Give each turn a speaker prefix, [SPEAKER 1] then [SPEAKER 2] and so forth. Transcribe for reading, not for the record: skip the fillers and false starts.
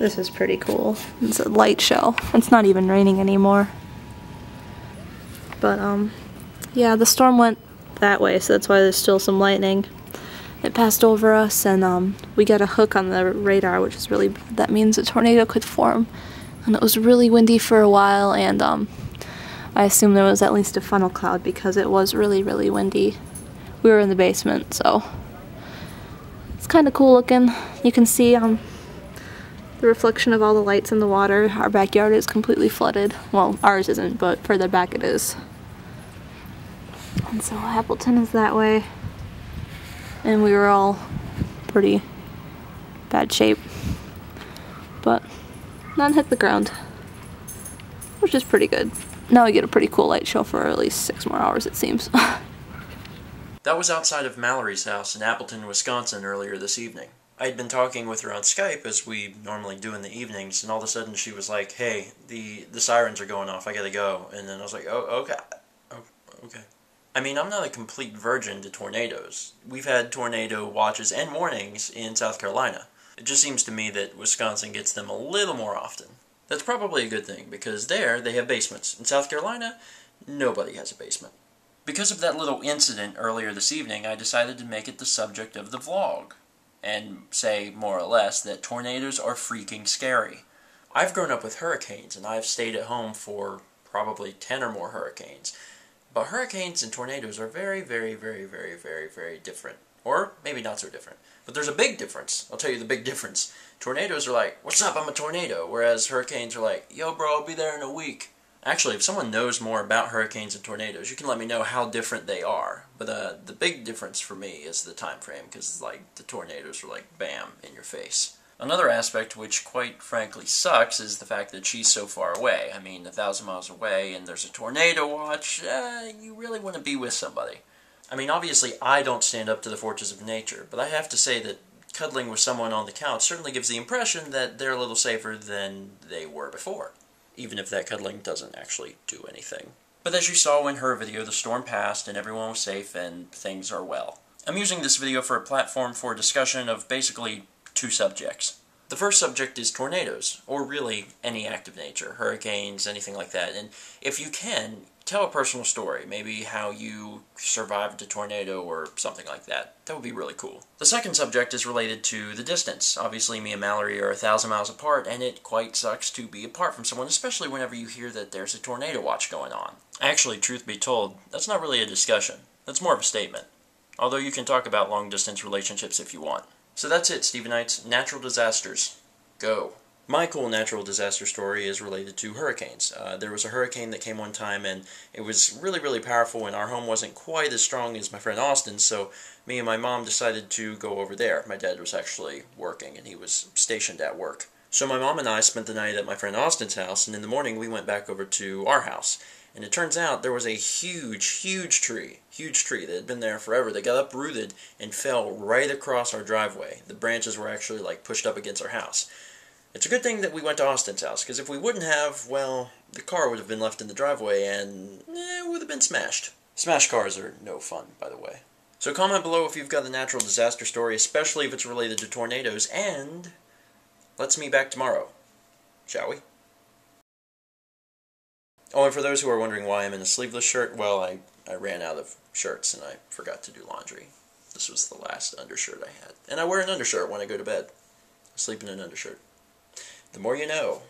[SPEAKER 1] This is pretty cool. It's a light show. It's not even raining anymore. But, yeah, the storm went that way, so that's why there's still some lightning. It passed over us, and we got a hook on the radar, which is really bad. That means a tornado could form. And it was really windy for a while, and I assume there was at least a funnel cloud because it was really, really windy. We were in the basement, so it's kind of cool looking. You can see the reflection of all the lights in the water. Our backyard is completely flooded. Well, ours isn't, but further back it is. And so Appleton is that way. And we were all pretty bad shape. But none hit the ground, which is pretty good. Now we get a pretty cool light show for at least 6 more hours, it seems.
[SPEAKER 2] That was outside of Mallory's house in Appleton, Wisconsin earlier this evening. I had been talking with her on Skype, as we normally do in the evenings, and all of a sudden she was like, hey, the sirens are going off, I gotta go. And then I was like, oh, okay. Oh, okay. I mean, I'm not a complete virgin to tornadoes. We've had tornado watches and warnings in South Carolina. It just seems to me that Wisconsin gets them a little more often. That's probably a good thing, because there they have basements. In South Carolina, nobody has a basement. Because of that little incident earlier this evening, I decided to make it the subject of the vlog, and say, more or less, that tornadoes are freaking scary. I've grown up with hurricanes, and I've stayed at home for probably 10 or more hurricanes. But hurricanes and tornadoes are very, very, very, very, very, very different. Or maybe not so different. But there's a big difference. I'll tell you the big difference. Tornadoes are like, what's up, I'm a tornado. Whereas hurricanes are like, yo bro, I'll be there in a week. Actually, if someone knows more about hurricanes and tornadoes, you can let me know how different they are. But the big difference for me is the time frame, because like the tornadoes are like bam in your face. Another aspect which quite frankly sucks is the fact that she's so far away. I mean, 1,000 miles away and there's a tornado watch, you really want to be with somebody. I mean, obviously I don't stand up to the forces of nature, but I have to say that cuddling with someone on the couch certainly gives the impression that they're a little safer than they were before. Even if that cuddling doesn't actually do anything. But as you saw in her video, the storm passed and everyone was safe and things are well. I'm using this video for a platform for discussion of basically 2 subjects. The first subject is tornadoes, or really any act of nature, hurricanes, anything like that. And if you can, tell a personal story, maybe how you survived a tornado or something like that. That would be really cool. The second subject is related to the distance. Obviously, me and Mallory are 1,000 miles apart, and it quite sucks to be apart from someone, especially whenever you hear that there's a tornado watch going on. Actually, truth be told, that's not really a discussion. That's more of a statement. Although you can talk about long-distance relationships if you want. So that's it, Stevenites. Natural disasters. Go. My cool natural disaster story is related to hurricanes. There was a hurricane that came one time, and it was really, really powerful, and our home wasn't quite as strong as my friend Austin's, so me and my mom decided to go over there. My dad was actually working, and he was stationed at work. So my mom and I spent the night at my friend Austin's house, and in the morning we went back over to our house. And it turns out there was a huge tree that had been there forever that got uprooted and fell right across our driveway. The branches were actually like pushed up against our house. It's a good thing that we went to Austin's house, because if we wouldn't have, well, the car would have been left in the driveway and it would have been smashed. Smashed cars are no fun, by the way. So comment below if you've got a natural disaster story, especially if it's related to tornadoes, and let's meet back tomorrow, shall we? Oh, and for those who are wondering why I'm in a sleeveless shirt, well, I ran out of shirts and I forgot to do laundry. This was the last undershirt I had. And I wear an undershirt when I go to bed. I sleep in an undershirt. The more you know.